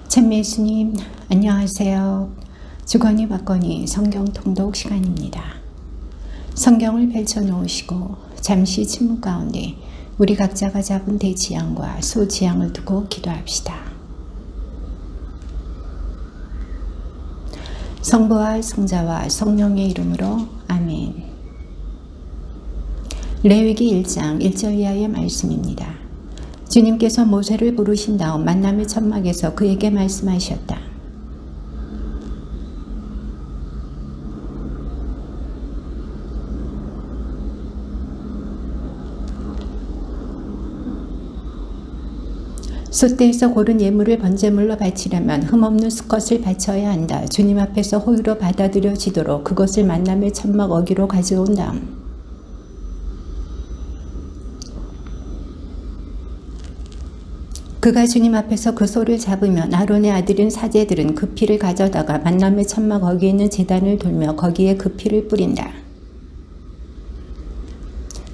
참 예수님, 안녕하세요. 주거니 받거니 성경 통독 시간입니다. 성경을 펼쳐놓으시고 잠시 침묵 가운데 우리 각자가 잡은 대지향과 소지향을 두고 기도합시다. 성부와 성자와 성령의 이름으로 아멘. 레위기 1장 1절 이하의 말씀입니다. 주님께서 모세를 부르신 다음 만남의 천막에서 그에게 말씀하셨다. 숫대에서 고른 예물을 번제물로 바치려면 흠없는 수컷을 바쳐야 한다. 주님 앞에서 호의로 받아들여지도록 그것을 만남의 천막 어기로 가져온 다음 그가 주님 앞에서 그 소를 잡으면 아론의 아들인 사제들은 그 피를 가져다가 만남의 천막 거기에 있는 제단을 돌며 거기에 그 피를 뿌린다.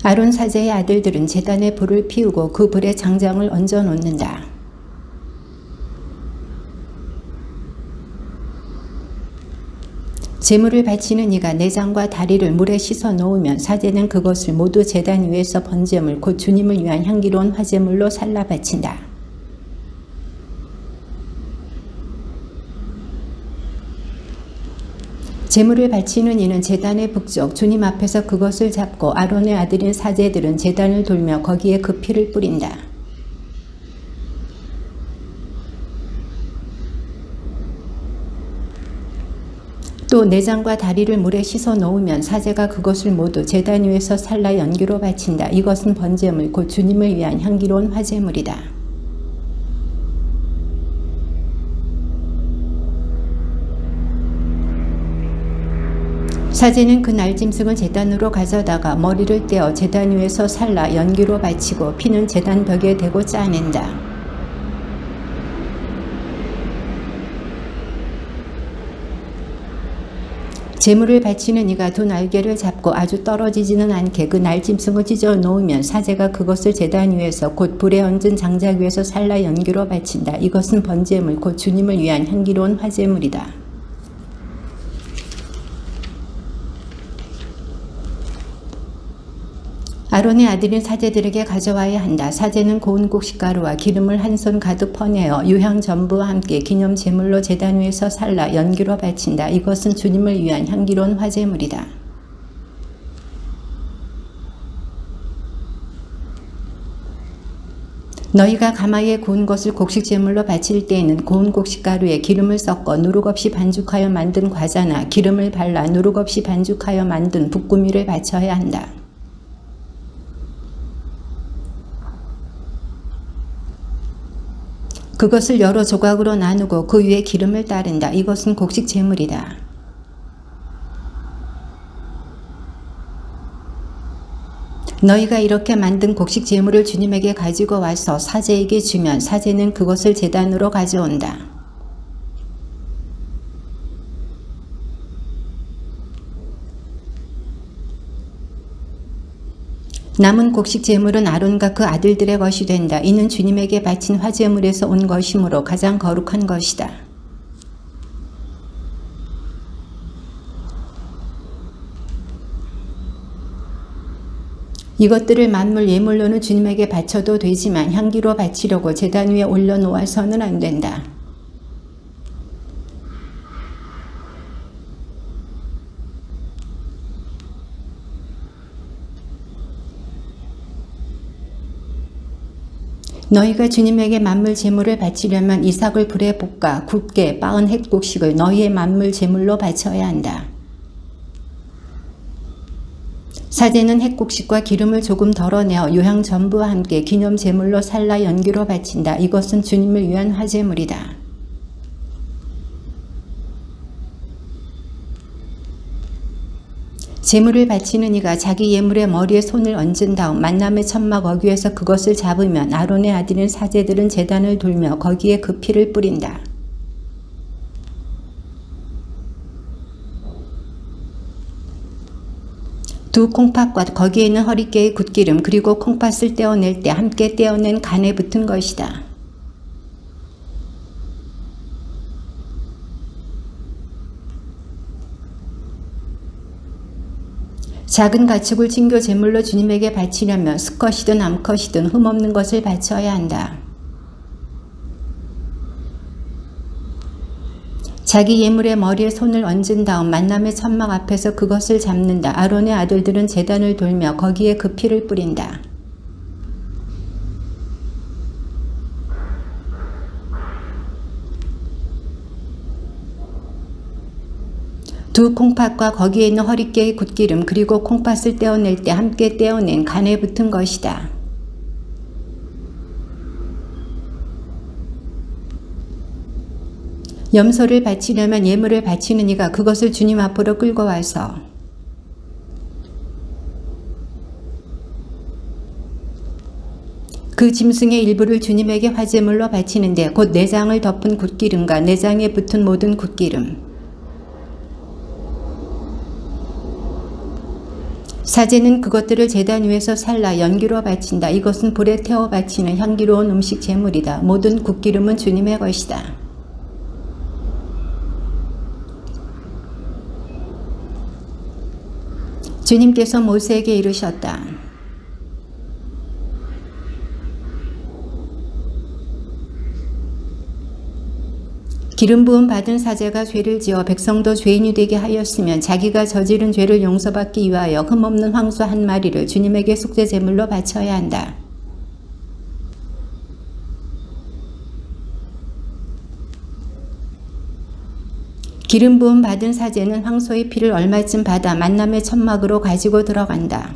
아론 사제의 아들들은 제단에 불을 피우고 그 불에 장장을 얹어 놓는다. 제물을 바치는 이가 내장과 다리를 물에 씻어 놓으면 사제는 그것을 모두 제단 위에서 번제물 곧 주님을 위한 향기로운 화제물로 살라 바친다. 제물을 바치는 이는 제단의 북쪽 주님 앞에서 그것을 잡고 아론의 아들인 사제들은 제단을 돌며 거기에 그 피를 뿌린다. 또 내장과 다리를 물에 씻어 놓으면 사제가 그것을 모두 제단 위에서 살라 연기로 바친다. 이것은 번제물 곧 주님을 위한 향기로운 화제물이다. 사제는 그 날짐승을 제단으로 가져다가 머리를 떼어 제단 위에서 살라 연기로 바치고 피는 제단 벽에 대고 짜낸다. 제물을 바치는 이가 두 날개를 잡고 아주 떨어지지는 않게 그 날짐승을 찢어 놓으면 사제가 그것을 제단 위에서 곧 불에 얹은 장작 위에서 살라 연기로 바친다. 이것은 번제물 곧 주님을 위한 향기로운 화제물이다. 아론의 아들인 사제들에게 가져와야 한다. 사제는 고운 곡식가루와 기름을 한 손 가득 퍼내어 유향 전부와 함께 기념 제물로 제단 위에서 살라 연기로 바친다. 이것은 주님을 위한 향기로운 화제물이다. 너희가 가마에 구운 것을 곡식 제물로 바칠 때에는 고운 곡식가루에 기름을 섞어 누룩 없이 반죽하여 만든 과자나 기름을 발라 누룩 없이 반죽하여 만든 붓구미를 바쳐야 한다. 그것을 여러 조각으로 나누고 그 위에 기름을 따른다. 이것은 곡식 제물이다. 너희가 이렇게 만든 곡식 제물을 주님에게 가지고 와서 사제에게 주면 사제는 그것을 제단으로 가져온다. 남은 곡식 제물은 아론과 그 아들들의 것이 된다. 이는 주님에게 바친 화제물에서 온 것이므로 가장 거룩한 것이다. 이것들을 만물 예물로는 주님에게 바쳐도 되지만 향기로 바치려고 제단 위에 올려놓아서는 안 된다. 너희가 주님에게 만물 제물을 바치려면 이삭을 불에 볶아 굵게 빻은 햇곡식을 너희의 만물 제물로 바쳐야 한다. 사제는 햇곡식과 기름을 조금 덜어내어 유향 전부와 함께 기념 제물로 살라 연기로 바친다. 이것은 주님을 위한 화제물이다. 제물을 바치는 이가 자기 예물의 머리에 손을 얹은 다음 만남의 천막 어귀에서 그것을 잡으면 아론의 아들인 사제들은 제단을 돌며 거기에 그 피를 뿌린다. 두 콩팥과 거기에 있는 허리깨의 굿기름 그리고 콩팥을 떼어낼 때 함께 떼어낸 간에 붙은 것이다. 작은 가축을 친교 제물로 주님에게 바치려면 수컷이든 암컷이든 흠없는 것을 바쳐야 한다. 자기 예물의 머리에 손을 얹은 다음 만남의 천막 앞에서 그것을 잡는다. 아론의 아들들은 제단을 돌며 거기에 그 피를 뿌린다. 두 콩팥과 거기에 있는 허리깨의 굿기름 그리고 콩팥을 떼어낼 때 함께 떼어낸 간에 붙은 것이다. 염소를 바치려면 예물을 바치는 이가 그것을 주님 앞으로 끌고 와서 그 짐승의 일부를 주님에게 화제물로 바치는데 곧 내장을 덮은 굿기름과 내장에 붙은 모든 굿기름 사제는 그것들을 제단 위에서 살라 연기로 바친다. 이것은 불에 태워 바치는 향기로운 음식 제물이다. 모든 굿기름은 주님의 것이다. 주님께서 모세에게 이르셨다. 기름 부음 받은 사제가 죄를 지어 백성도 죄인이 되게 하였으면 자기가 저지른 죄를 용서받기 위하여 흠없는 황소 한 마리를 주님에게 속죄 제물로 바쳐야 한다. 기름 부음 받은 사제는 황소의 피를 얼마쯤 받아 만남의 천막으로 가지고 들어간다.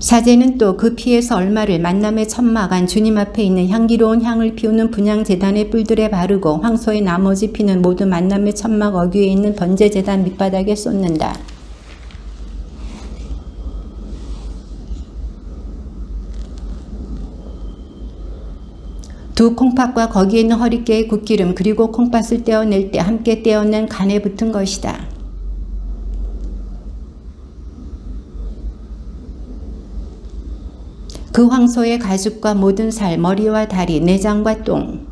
사제는 또 그 피에서 얼마를 만남의 천막 안 주님 앞에 있는 향기로운 향을 피우는 분향제단의 뿔들에 바르고 황소의 나머지 피는 모두 만남의 천막 어귀에 있는 번제제단 밑바닥에 쏟는다. 두 콩팥과 거기에 있는 허리깨의 굿기름 그리고 콩팥을 떼어낼 때 함께 떼어낸 간에 붙은 것이다. 그 황소의 가죽과 모든 살, 머리와 다리, 내장과 똥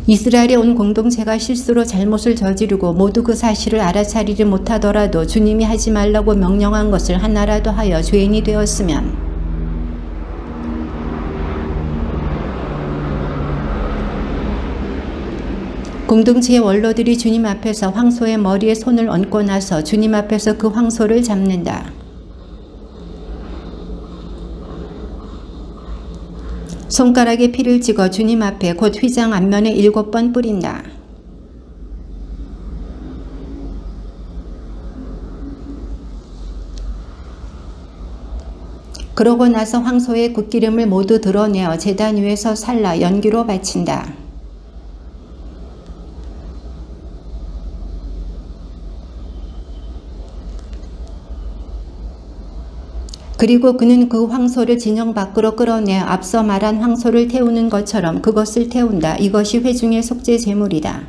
이스라엘의 온 공동체가 실수로 잘못을 저지르고 모두 그 사실을 알아차리지 못하더라도 주님이 하지 말라고 명령한 것을 하나라도 하여 죄인이 되었으면 공동체의 원로들이 주님 앞에서 황소의 머리에 손을 얹고 나서 주님 앞에서 그 황소를 잡는다. 손가락에 피를 찍어 주님 앞에 곧 휘장 앞면에 7번 뿌린다. 그러고 나서 황소의 굿기름을 모두 드러내어 제단 위에서 살라 연기로 바친다. 그리고 그는 그 황소를 진영 밖으로 끌어내 앞서 말한 황소를 태우는 것처럼 그것을 태운다. 이것이 회중의 속죄 제물이다.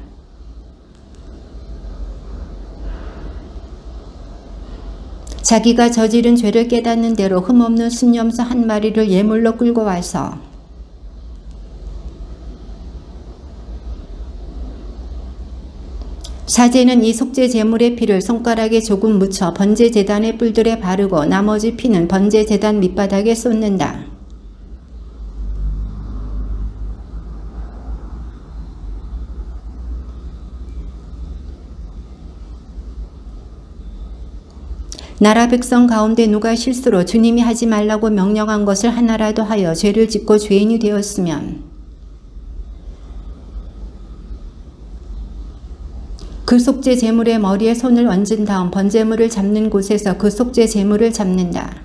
자기가 저지른 죄를 깨닫는 대로 흠없는 순염소 한 마리를 예물로 끌고 와서 사제는 이 속죄 제물의 피를 손가락에 조금 묻혀 번제 제단의 뿔들에 바르고 나머지 피는 번제 제단 밑바닥에 쏟는다. 나라 백성 가운데 누가 실수로 주님이 하지 말라고 명령한 것을 하나라도 하여 죄를 짓고 죄인이 되었으면 그 속죄 제물의 머리에 손을 얹은 다음 번제물을 잡는 곳에서 그 속죄 제물을 잡는다.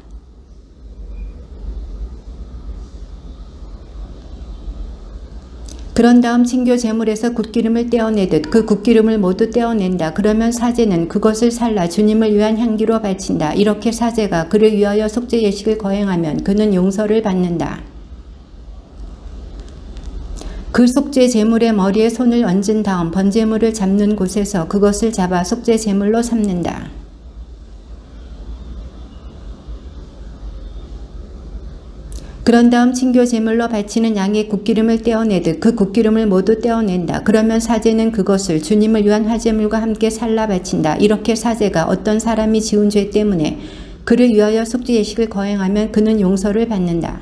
그런 다음 친교 제물에서 굿기름을 떼어내듯 그 굿기름을 모두 떼어낸다. 그러면 사제는 그것을 살라 주님을 위한 향기로 바친다. 이렇게 사제가 그를 위하여 속죄 예식을 거행하면 그는 용서를 받는다. 그 속죄 제물의 머리에 손을 얹은 다음 번제물을 잡는 곳에서 그것을 잡아 속죄 제물로 삼는다. 그런 다음 친교 제물로 바치는 양의 굿기름을 떼어내듯 그 굿기름을 모두 떼어낸다. 그러면 사제는 그것을 주님을 위한 화제물과 함께 살라 바친다. 이렇게 사제가 어떤 사람이 지은 죄 때문에 그를 위하여 속죄 예식을 거행하면 그는 용서를 받는다.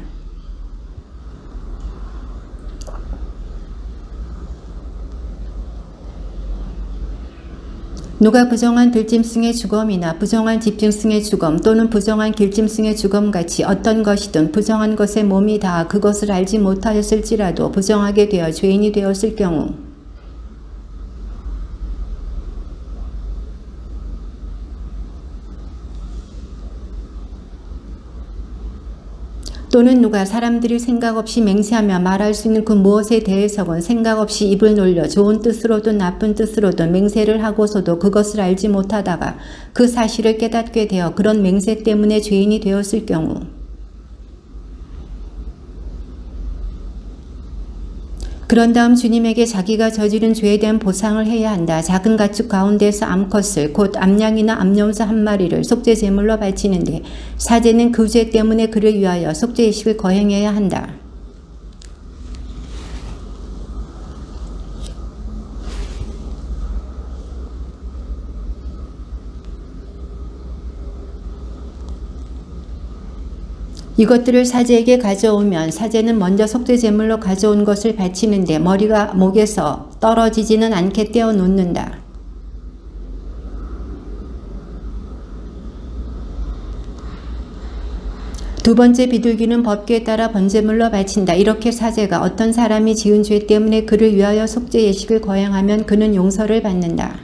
누가 부정한 들짐승의 죽음이나 부정한 집짐승의 죽음 또는 부정한 길짐승의 죽음같이 어떤 것이든 부정한 것에 몸이 닿아 그것을 알지 못하였을지라도 부정하게 되어 죄인이 되었을 경우 또는 누가 사람들이 생각 없이 맹세하며 말할 수 있는 그 무엇에 대해서건 생각 없이 입을 놀려 좋은 뜻으로든 나쁜 뜻으로든 맹세를 하고서도 그것을 알지 못하다가 그 사실을 깨닫게 되어 그런 맹세 때문에 죄인이 되었을 경우 그런 다음 주님에게 자기가 저지른 죄에 대한 보상을 해야 한다. 작은 가축 가운데서 암컷을 곧 암양이나 암염소 한 마리를 속죄 제물로 바치는데 사제는 그 죄 때문에 그를 위하여 속죄 예식을 거행해야 한다. 이것들을 사제에게 가져오면 사제는 먼저 속죄 제물로 가져온 것을 바치는데 머리가 목에서 떨어지지는 않게 떼어 놓는다. 두 번째 비둘기는 법궤에 따라 번제물로 바친다. 이렇게 사제가 어떤 사람이 지은 죄 때문에 그를 위하여 속죄 예식을 거행하면 그는 용서를 받는다.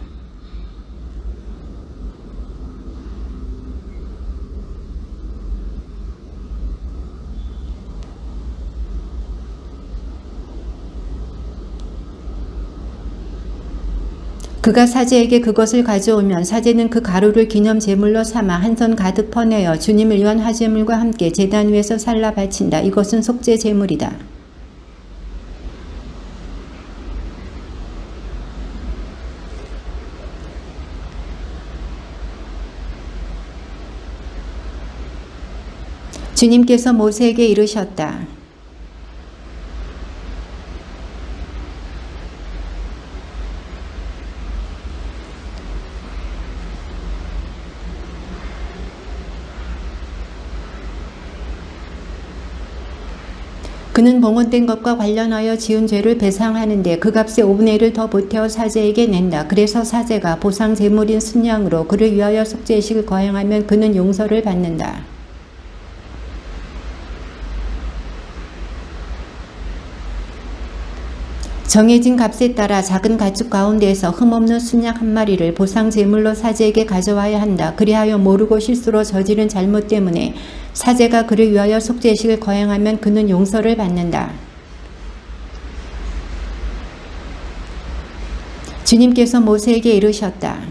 그가 사제에게 그것을 가져오면 사제는 그 가루를 기념 제물로 삼아 한 손 가득 퍼내어 주님을 위한 화제물과 함께 제단 위에서 살라 바친다. 이것은 속죄 제물이다. 주님께서 모세에게 이르셨다. 그는 봉헌된 것과 관련하여 지은 죄를 배상하는데 그 값의 5분의 1을 더 보태어 사제에게 낸다. 그래서 사제가 보상 제물인 순양으로 그를 위하여 속죄 예식을 거행하면 그는 용서를 받는다. 정해진 값에 따라 작은 가축 가운데에서 흠없는 순양 한 마리를 보상 제물로 사제에게 가져와야 한다. 그리하여 모르고 실수로 저지른 잘못 때문에 사제가 그를 위하여 속죄 예식을 거행하면 그는 용서를 받는다. 주님께서 모세에게 이르셨다.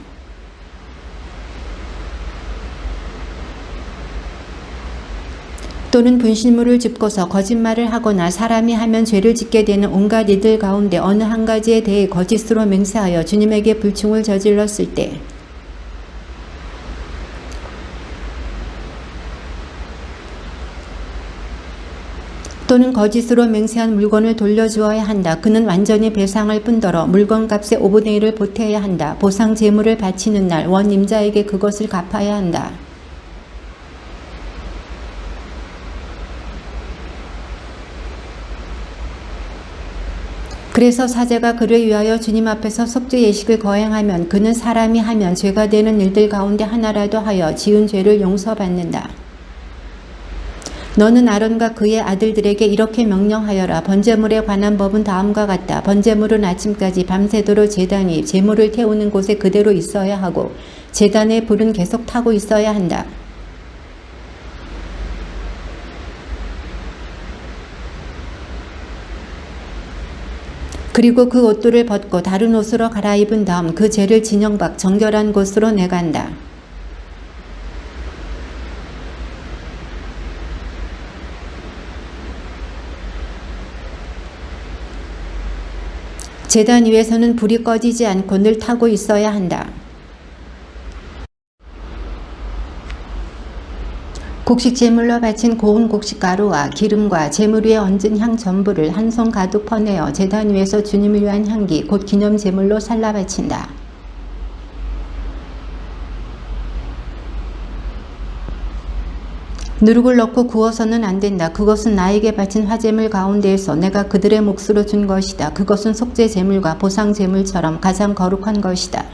또는 분실물을 줍고서 거짓말을 하거나 사람이 하면 죄를 짓게 되는 온갖 이들 가운데 어느 한 가지에 대해 거짓으로 맹세하여 주님에게 불충을 저질렀을 때 또는 거짓으로 맹세한 물건을 돌려주어야 한다. 그는 완전히 배상할 뿐더러 물건 값의 5분의 1을 보태야 한다. 보상 제물을 바치는 날 원임자에게 그것을 갚아야 한다. 그래서 사제가 그를 위하여 주님 앞에서 속죄 예식을 거행하면 그는 사람이 하면 죄가 되는 일들 가운데 하나라도 하여 지은 죄를 용서받는다. 너는 아론과 그의 아들들에게 이렇게 명령하여라. 번제물에 관한 법은 다음과 같다. 번제물은 아침까지 밤새도록 제단이 제물을 태우는 곳에 그대로 있어야 하고 제단의 불은 계속 타고 있어야 한다. 그리고 그 옷들을 벗고 다른 옷으로 갈아입은 다음 그 죄를 진영 밖 정결한 곳으로 내간다. 제단 위에서는 불이 꺼지지 않고 늘 타고 있어야 한다. 곡식 제물로 바친 고운 곡식 가루와 기름과 제물 위에 얹은 향 전부를 한 손 가득 퍼내어 제단 위에서 주님을 위한 향기 곧 기념 제물로 살라 바친다. 누룩을 넣고 구워서는 안 된다. 그것은 나에게 바친 화제물 가운데에서 내가 그들의 몫으로 준 것이다. 그것은 속죄 제물과 보상 제물처럼 가장 거룩한 것이다.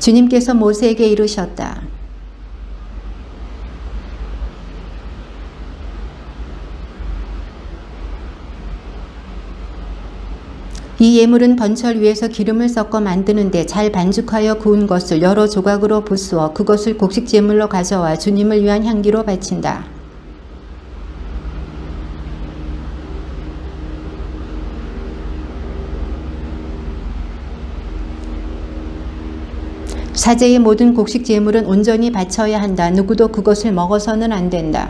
주님께서 모세에게 이르셨다. 이 예물은 번철 위에서 기름을 섞어 만드는데 잘 반죽하여 구운 것을 여러 조각으로 부수어 그것을 곡식 제물로 가져와 주님을 위한 향기로 바친다. 사제의 모든 곡식 제물은 온전히 바쳐야 한다. 누구도 그것을 먹어서는 안 된다.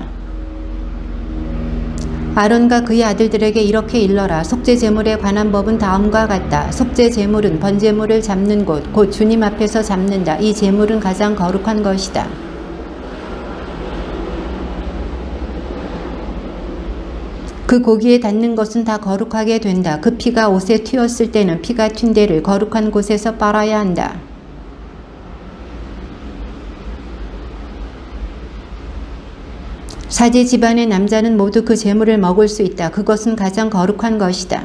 아론과 그의 아들들에게 이렇게 일러라. 속죄 제물에 관한 법은 다음과 같다. 속죄 제물은 번제물을 잡는 곳, 곧 주님 앞에서 잡는다. 이 제물은 가장 거룩한 것이다. 그 고기에 닿는 것은 다 거룩하게 된다. 그 피가 옷에 튀었을 때는 피가 튄 데를 거룩한 곳에서 빨아야 한다. 사제 집안의 남자는 모두 그 제물을 먹을 수 있다. 그것은 가장 거룩한 것이다.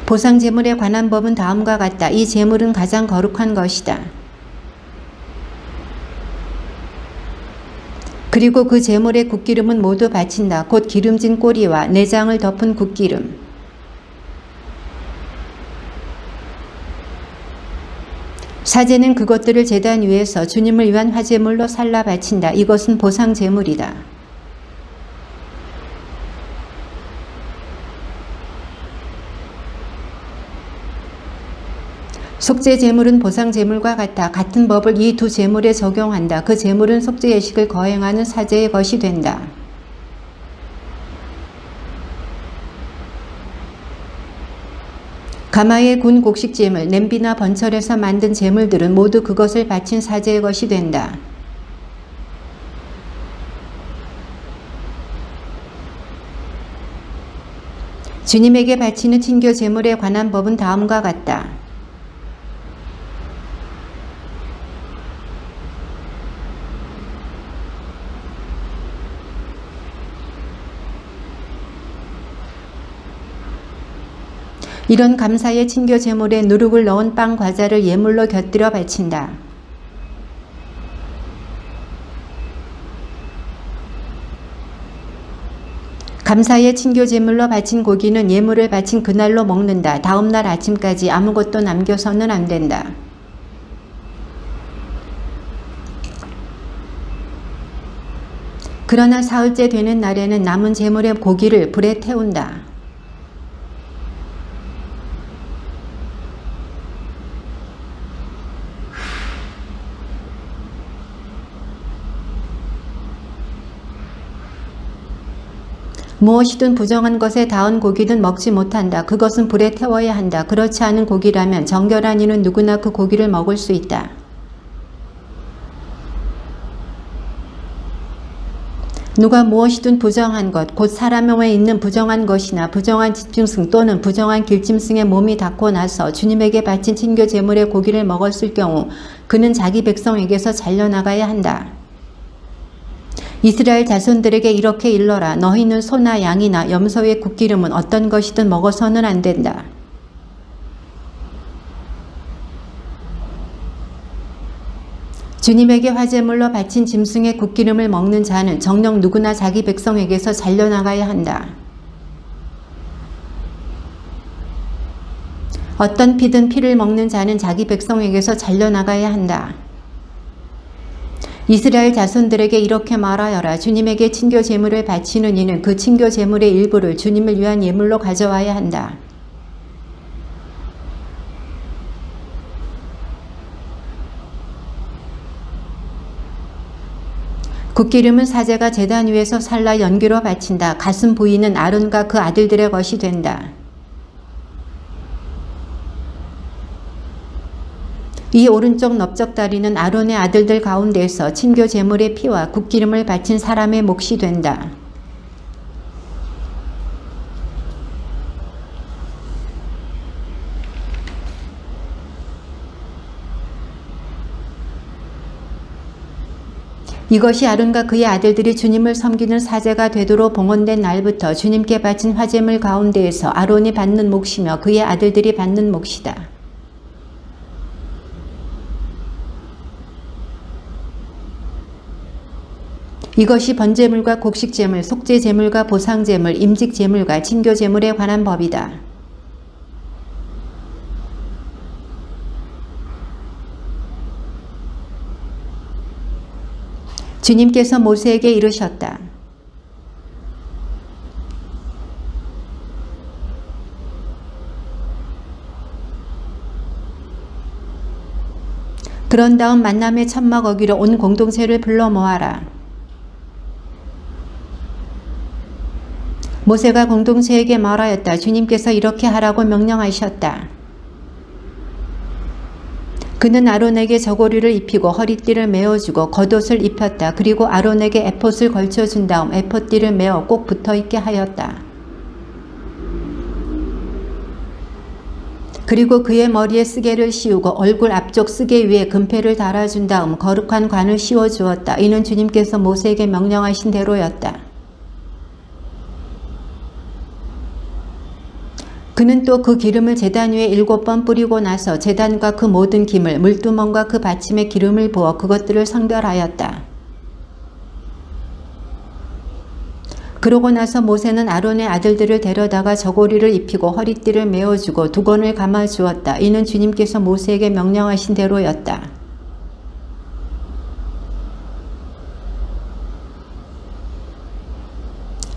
보상 제물에 관한 법은 다음과 같다. 이 제물은 가장 거룩한 것이다. 그리고 그 제물의 굿기름은 모두 바친다. 곧 기름진 꼬리와 내장을 덮은 굿기름. 사제는 그것들을 제단 위에서 주님을 위한 화제물로 살라 바친다. 이것은 보상 제물이다. 속죄 제물은 보상 제물과 같다. 같은 법을 이 두 제물에 적용한다. 그 제물은 속죄 예식을 거행하는 사제의 것이 된다. 가마에 군 곡식 제물, 냄비나 번철에서 만든 제물들은 모두 그것을 바친 사제의 것이 된다. 주님에게 바치는 친교 제물에 관한 법은 다음과 같다. 이런 감사의 친교 제물에 누룩을 넣은 빵 과자를 예물로 곁들여 바친다. 감사의 친교 제물로 바친 고기는 예물을 바친 그날로 먹는다. 다음 날 아침까지 아무것도 남겨서는 안 된다. 그러나 사흘째 되는 날에는 남은 제물의 고기를 불에 태운다. 무엇이든 부정한 것에 닿은 고기는 먹지 못한다. 그것은 불에 태워야 한다. 그렇지 않은 고기라면 정결한 이는 누구나 그 고기를 먹을 수 있다. 누가 무엇이든 부정한 것, 곧 사람 몸에 있는 부정한 것이나 부정한 집짐승 또는 부정한 길짐승의 몸이 닿고 나서 주님에게 바친 친교 제물의 고기를 먹었을 경우 그는 자기 백성에게서 잘려나가야 한다. 이스라엘 자손들에게 이렇게 일러라. 너희는 소나 양이나 염소의 굿기름은 어떤 것이든 먹어서는 안 된다. 주님에게 화제물로 바친 짐승의 굿기름을 먹는 자는 정녕 누구나 자기 백성에게서 잘려나가야 한다. 어떤 피든 피를 먹는 자는 자기 백성에게서 잘려나가야 한다. 이스라엘 자손들에게 이렇게 말하여라. 주님에게 친교 제물을 바치는 이는 그 친교 제물의 일부를 주님을 위한 예물로 가져와야 한다. 굿기름은 사제가 제단 위에서 살라 연기로 바친다. 가슴 부위는 아론과 그 아들들의 것이 된다. 이 오른쪽 넓적다리는 아론의 아들들 가운데에서 친교 제물의 피와 굿기름을 바친 사람의 몫이 된다. 이것이 아론과 그의 아들들이 주님을 섬기는 사제가 되도록 봉헌된 날부터 주님께 바친 화제물 가운데에서 아론이 받는 몫이며 그의 아들들이 받는 몫이다. 이것이 번제물과 곡식제물, 속죄제물과 보상제물, 임직제물과 친교제물에 관한 법이다. 주님께서 모세에게 이르셨다. 그런 다음 만남의 천막 어기로 온 공동체를 불러 모아라. 모세가 공동체에게 말하였다. 주님께서 이렇게 하라고 명령하셨다. 그는 아론에게 저고리를 입히고 허리띠를 메어주고 겉옷을 입혔다. 그리고 아론에게 에봇을 걸쳐준 다음 에봇띠를 메어 꼭 붙어있게 하였다. 그리고 그의 머리에 쓰개를 씌우고 얼굴 앞쪽 쓰개 위에 금패를 달아준 다음 거룩한 관을 씌워주었다. 이는 주님께서 모세에게 명령하신 대로였다. 그는 또 그 기름을 제단 위에 7번 뿌리고 나서 제단과 그 모든 기물, 물두멍과 그 받침에 기름을 부어 그것들을 성별하였다. 그러고 나서 모세는 아론의 아들들을 데려다가 저고리를 입히고 허리띠를 메어주고 두건을 감아주었다. 이는 주님께서 모세에게 명령하신 대로였다.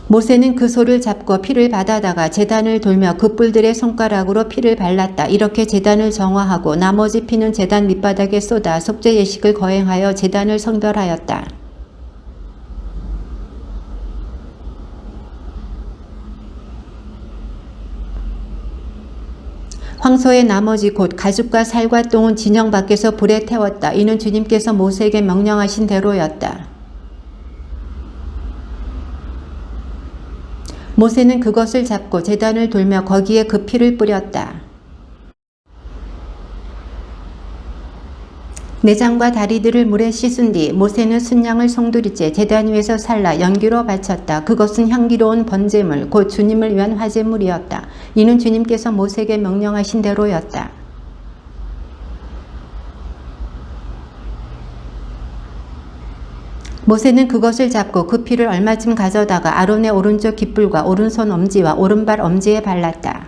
모세는 그 소를 잡고 피를 받아다가 제단을 돌며 그 뿔들의 손가락으로 피를 발랐다. 이렇게 제단을 정화하고 나머지 피는 제단 밑바닥에 쏟아 속죄 예식을 거행하여 제단을 성별하였다. 황소의 나머지 곧 가죽과 살과 똥은 진영 밖에서 불에 태웠다. 이는 주님께서 모세에게 명령하신 대로였다. 모세는 그것을 잡고 제단을 돌며 거기에 그 피를 뿌렸다. 내장과 다리들을 물에 씻은 뒤 모세는 순양을 송두리째 제단 위에서 살라 연기로 바쳤다. 그것은 향기로운 번제물 곧 주님을 위한 화제물이었다. 이는 주님께서 모세에게 명령하신 대로였다. 모세는 그것을 잡고 그 피를 얼마쯤 가져다가 아론의 오른쪽 깃불과 오른손 엄지와 오른발 엄지에 발랐다.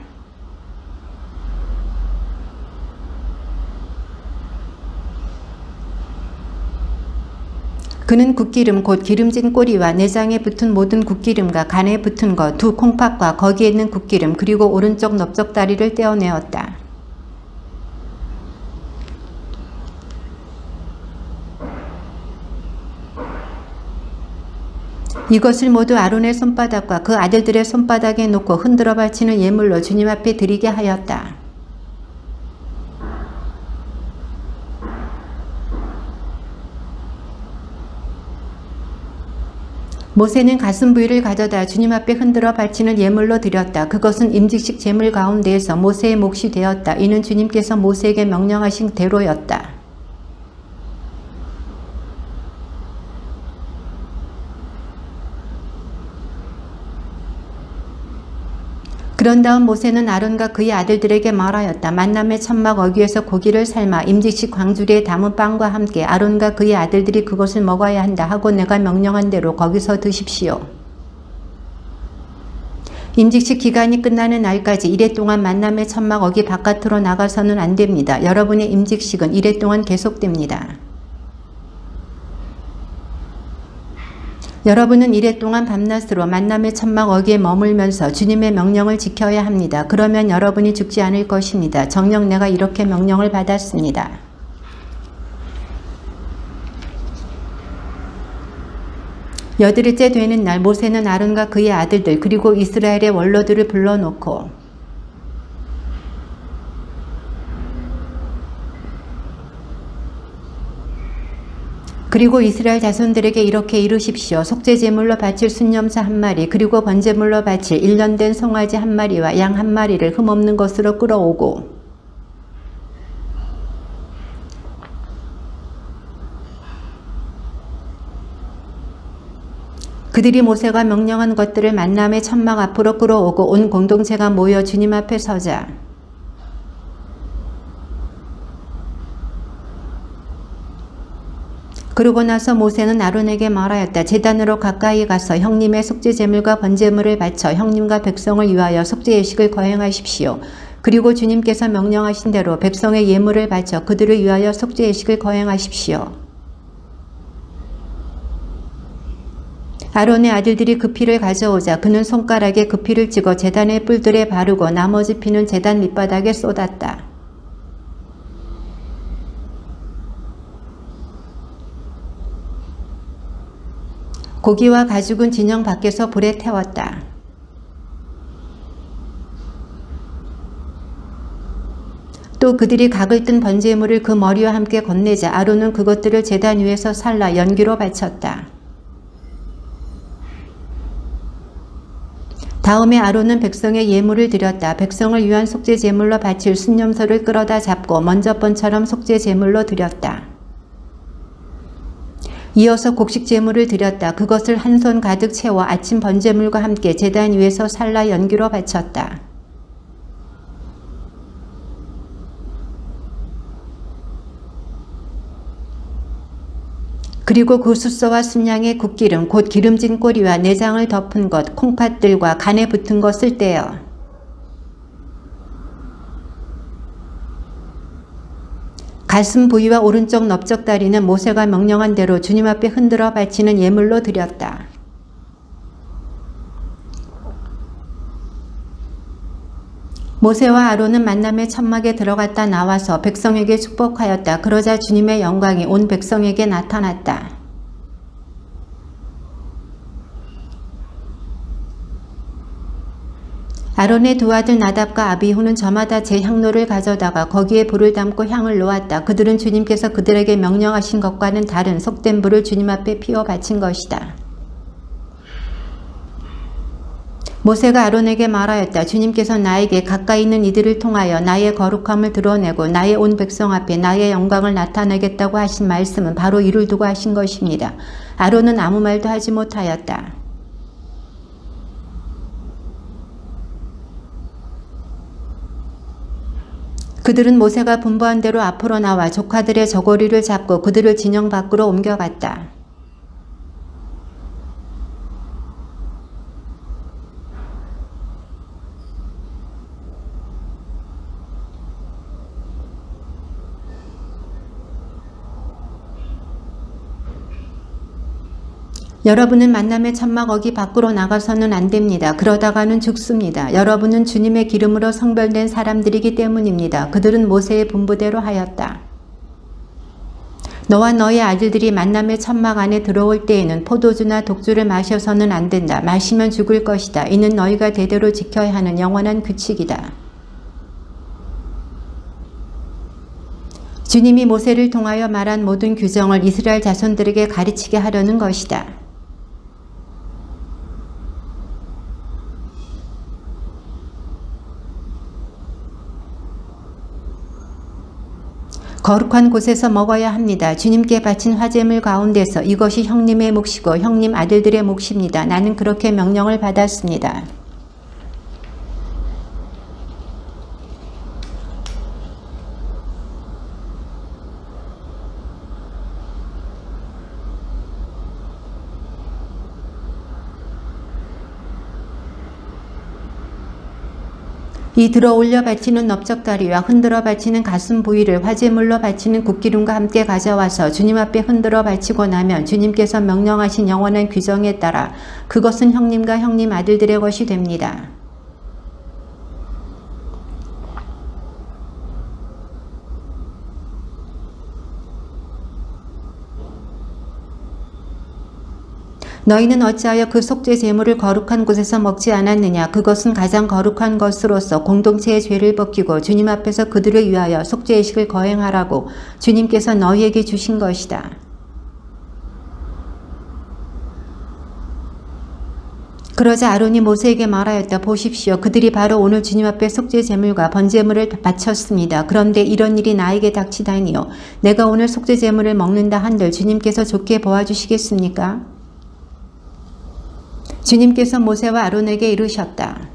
그는 굿기름 곧 기름진 꼬리와 내장에 붙은 모든 굿기름과 간에 붙은 것, 두 콩팥과 거기에 있는 굿기름 그리고 오른쪽 넓적다리를 떼어내었다. 이것을 모두 아론의 손바닥과 그 아들들의 손바닥에 놓고 흔들어 바치는 예물로 주님 앞에 드리게 하였다. 모세는 가슴 부위를 가져다 주님 앞에 흔들어 바치는 예물로 드렸다. 그것은 임직식 제물 가운데에서 모세의 몫이 되었다. 이는 주님께서 모세에게 명령하신 대로였다. 그런 다음 모세는 아론과 그의 아들들에게 말하였다. 만남의 천막 어귀에서 고기를 삶아 임직식 광주리에 담은 빵과 함께 아론과 그의 아들들이 그것을 먹어야 한다 하고 내가 명령한 대로 거기서 드십시오. 임직식 기간이 끝나는 날까지 이래 동안 만남의 천막 어귀 바깥으로 나가서는 안 됩니다. 여러분의 임직식은 이래 동안 계속됩니다. 여러분은 이래 동안 밤낮으로 만남의 천막 어귀에 머물면서 주님의 명령을 지켜야 합니다. 그러면 여러분이 죽지 않을 것입니다. 정녕 내가 이렇게 명령을 받았습니다. 8일째 되는 날 모세는 아론과 그의 아들들 그리고 이스라엘의 원로들을 불러놓고 그리고 이스라엘 자손들에게 이렇게 이르십시오. 속죄제물로 바칠 순염소 1마리 그리고 번제물로 바칠 1년 된 송아지 1마리와 양 1마리를 흠없는 것으로 끌어오고 그들이 모세가 명령한 것들을 만남의 천막 앞으로 끌어오고 온 공동체가 모여 주님 앞에 서자 그러고 나서 모세는 아론에게 말하였다. 제단으로 가까이 가서 형님의 속죄제물과 번제물을 바쳐 형님과 백성을 위하여 속죄예식을 거행하십시오. 그리고 주님께서 명령하신 대로 백성의 예물을 바쳐 그들을 위하여 속죄예식을 거행하십시오. 아론의 아들들이 그 피를 가져오자 그는 손가락에 그 피를 찍어 제단의 뿔들에 바르고 나머지 피는 제단 밑바닥에 쏟았다. 고기와 가죽은 진영 밖에서 불에 태웠다. 또 그들이 각을 뜬 번제물을 그 머리와 함께 건네자 아론은 그것들을 제단 위에서 살라 연기로 바쳤다. 다음에 아론은 백성의 예물을 드렸다. 백성을 위한 속죄제물로 바칠 순염소를 끌어다 잡고 먼저 번처럼 속죄제물로 드렸다. 이어서 곡식제물을 드렸다. 그것을 한 손 가득 채워 아침 번제물과 함께 제단 위에서 살라 연기로 바쳤다. 그리고 그 숫소와 순양의 굿기름 곧 기름진 꼬리와 내장을 덮은 것 콩팥들과 간에 붙은 것을 떼어 가슴 부위와 오른쪽 넓적 다리는 모세가 명령한 대로 주님 앞에 흔들어 바치는 예물로 드렸다. 모세와 아론은 만남의 천막에 들어갔다 나와서 백성에게 축복하였다. 그러자 주님의 영광이 온 백성에게 나타났다. 아론의 두 아들 나답과 아비후는 저마다 제 향로를 가져다가 거기에 불을 담고 향을 놓았다. 그들은 주님께서 그들에게 명령하신 것과는 다른 속된 불을 주님 앞에 피워 바친 것이다. 모세가 아론에게 말하였다. 주님께서 나에게 가까이 있는 이들을 통하여 나의 거룩함을 드러내고 나의 온 백성 앞에 나의 영광을 나타내겠다고 하신 말씀은 바로 이를 두고 하신 것입니다. 아론은 아무 말도 하지 못하였다. 그들은 모세가 분부한 대로 앞으로 나와 조카들의 저고리를 잡고 그들을 진영 밖으로 옮겨갔다. 여러분은 만남의 천막 어기 밖으로 나가서는 안 됩니다. 그러다가는 죽습니다. 여러분은 주님의 기름으로 성별된 사람들이기 때문입니다. 그들은 모세의 분부대로 하였다. 너와 너의 아들들이 만남의 천막 안에 들어올 때에는 포도주나 독주를 마셔서는 안 된다. 마시면 죽을 것이다. 이는 너희가 대대로 지켜야 하는 영원한 규칙이다. 주님이 모세를 통하여 말한 모든 규정을 이스라엘 자손들에게 가르치게 하려는 것이다. 거룩한 곳에서 먹어야 합니다. 주님께 바친 화제물 가운데서 이것이 형님의 몫이고 형님 아들들의 몫입니다. 나는 그렇게 명령을 받았습니다. 이 들어 올려 바치는 넓적다리와 흔들어 바치는 가슴 부위를 화제물로 바치는 굿기름과 함께 가져와서 주님 앞에 흔들어 바치고 나면 주님께서 명령하신 영원한 규정에 따라 그것은 형님과 형님 아들들의 것이 됩니다. 너희는 어찌하여 그 속죄 제물을 거룩한 곳에서 먹지 않았느냐? 그것은 가장 거룩한 것으로서 공동체의 죄를 벗기고 주님 앞에서 그들을 위하여 속죄의식을 거행하라고 주님께서 너희에게 주신 것이다. 그러자 아론이 모세에게 말하였다. 보십시오. 그들이 바로 오늘 주님 앞에 속죄 제물과 번제물을 바쳤습니다. 그런데 이런 일이 나에게 닥치다니요. 내가 오늘 속죄 제물을 먹는다 한들 주님께서 좋게 보아주시겠습니까? 주님께서 모세와 아론에게 이르셨다.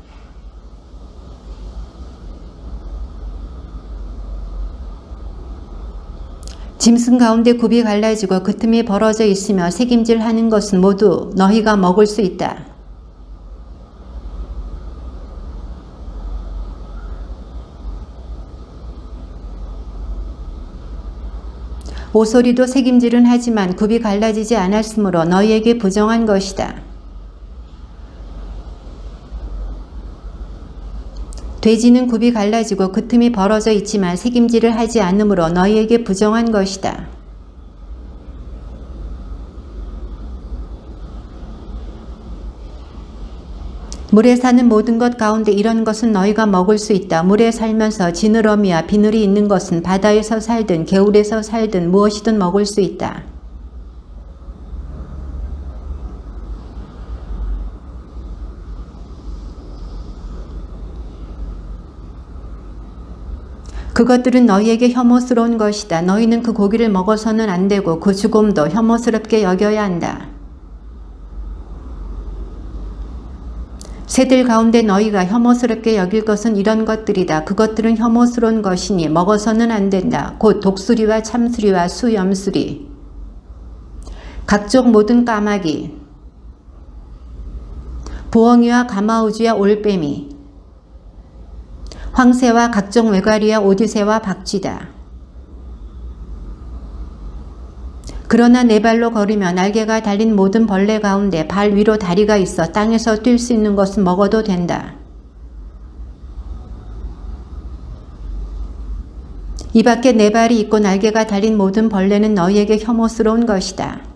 짐승 가운데 굽이 갈라지고 그 틈이 벌어져 있으며 새김질하는 것은 모두 너희가 먹을 수 있다. 오소리도 새김질은 하지만 굽이 갈라지지 않았으므로 너희에게 부정한 것이다. 돼지는 굽이 갈라지고 그 틈이 벌어져 있지만 새김질을 하지 않으므로 너희에게 부정한 것이다. 물에 사는 모든 것 가운데 이런 것은 너희가 먹을 수 있다. 물에 살면서 지느러미와 비늘이 있는 것은 바다에서 살든 개울에서 살든 무엇이든 먹을 수 있다. 그것들은 너희에게 혐오스러운 것이다. 너희는 그 고기를 먹어서는 안 되고 그 죽음도 혐오스럽게 여겨야 한다. 새들 가운데 너희가 혐오스럽게 여길 것은 이런 것들이다. 그것들은 혐오스러운 것이니 먹어서는 안 된다. 곧 독수리와 참수리와 수염수리, 각종 모든 까마귀, 부엉이와 가마우주와 올빼미, 황새와 각종 외가리와 오디새와 박쥐다. 그러나 네 발로 걸으며 날개가 달린 모든 벌레 가운데 발 위로 다리가 있어 땅에서 뛸 수 있는 것은 먹어도 된다. 이 밖에 네 발이 있고 날개가 달린 모든 벌레는 너희에게 혐오스러운 것이다.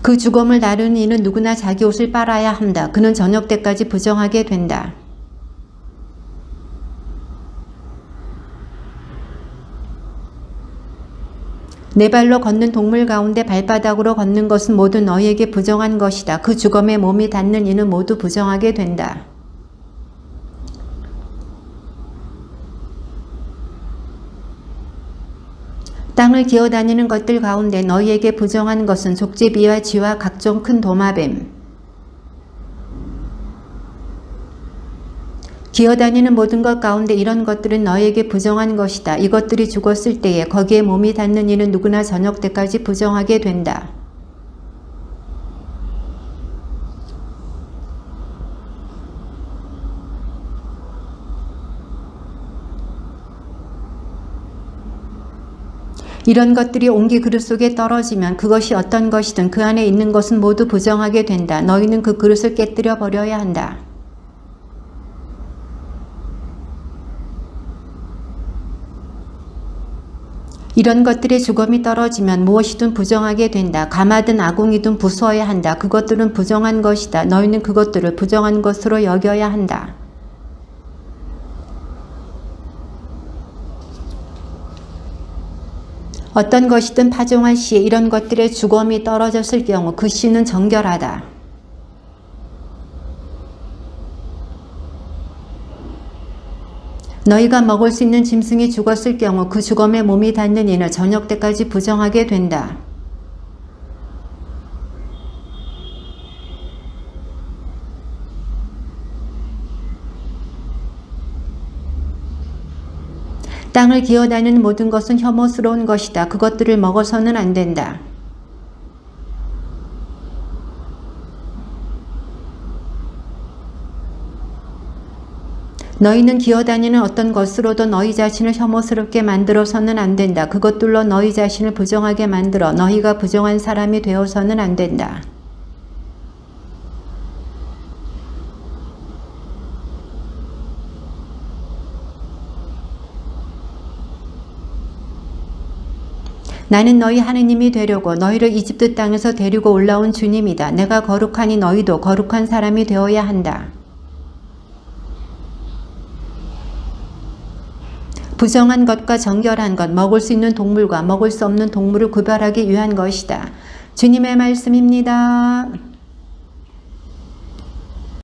그 죽음을 나르는 이는 누구나 자기 옷을 빨아야 한다. 그는 저녁 때까지 부정하게 된다. 네 발로 걷는 동물 가운데 발바닥으로 걷는 것은 모두 너희에게 부정한 것이다. 그 죽음에 몸이 닿는 이는 모두 부정하게 된다. 땅을 기어다니는 것들 가운데 너희에게 부정한 것은 족제비와 쥐와 각종 큰 도마뱀, 기어다니는 모든 것 가운데 이런 것들은 너희에게 부정한 것이다. 이것들이 죽었을 때에 거기에 몸이 닿는 이는 누구나 저녁 때까지 부정하게 된다. 이런 것들이 옹기 그릇 속에 떨어지면 그것이 어떤 것이든 그 안에 있는 것은 모두 부정하게 된다. 너희는 그 그릇을 깨뜨려 버려야 한다. 이런 것들의 죽음이 떨어지면 무엇이든 부정하게 된다. 가마든 아궁이든 부수어야 한다. 그것들은 부정한 것이다. 너희는 그것들을 부정한 것으로 여겨야 한다. 어떤 것이든 파종할 시에 이런 것들의 죽음이 떨어졌을 경우 그 씨는 정결하다. 너희가 먹을 수 있는 짐승이 죽었을 경우 그 죽음에 몸이 닿는 이는 저녁 때까지 부정하게 된다. 땅을 기어다니는 모든 것은 혐오스러운 것이다. 그것들을 먹어서는 안 된다. 너희는 기어다니는 어떤 것으로도 너희 자신을 혐오스럽게 만들어서는 안 된다. 그것들로 너희 자신을 부정하게 만들어 너희가 부정한 사람이 되어서는 안 된다. 나는 너희 하느님이 되려고 너희를 이집트 땅에서 데리고 올라온 주님이다. 내가 거룩하니 너희도 거룩한 사람이 되어야 한다. 부정한 것과 정결한 것, 먹을 수 있는 동물과 먹을 수 없는 동물을 구별하기 위한 것이다. 주님의 말씀입니다.